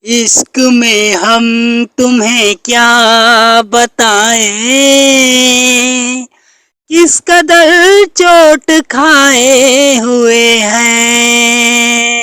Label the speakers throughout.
Speaker 1: इश्क में हम तुम्हें क्या बताएं, किस कदर चोट खाए हुए हैं।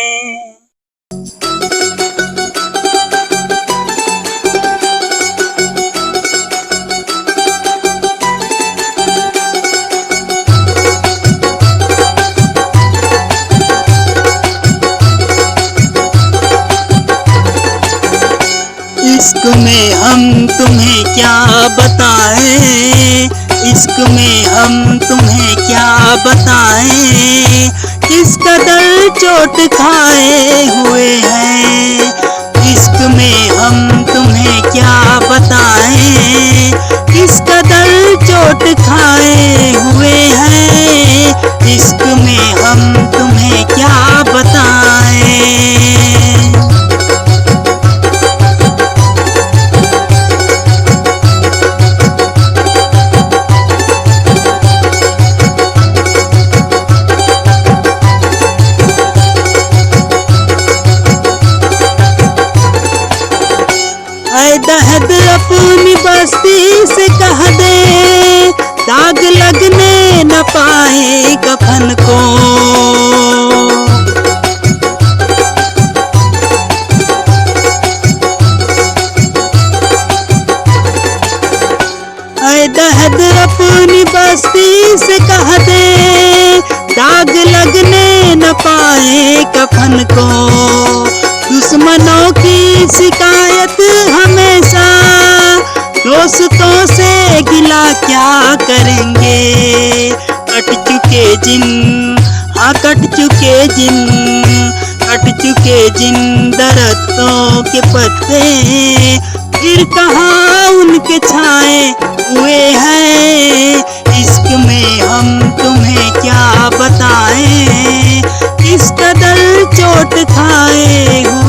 Speaker 1: इश्क में हम तुम्हें क्या बताएं, इश्क में हम तुम्हें क्या बताएं, किस कदर चोट खाए हुए हैं। इश्क में हम तुम्हें क्या बताएं, किस कदर चोट खाए हुए हैं। इश्क में हम तुम्हें क्या बताएं। दहद अपनी बस्ती से कह दे, दाग लगने न पाए कफन को। ऐ दहद अपनी बस्ती से कह दे, दाग लगने न पाए कफन को। दुश्मनों की शिकायत हमेशा, दोस्तों से गिला क्या करेंगे। कट चुके जिन, हाँ कट चुके जिन, कट चुके जिन दरख्तों के पत्ते, फिर कहाँ उनके छाए हुए हैं। इश्क में हम तुम्हें क्या बताएं, किस कदर चोट खाए हुए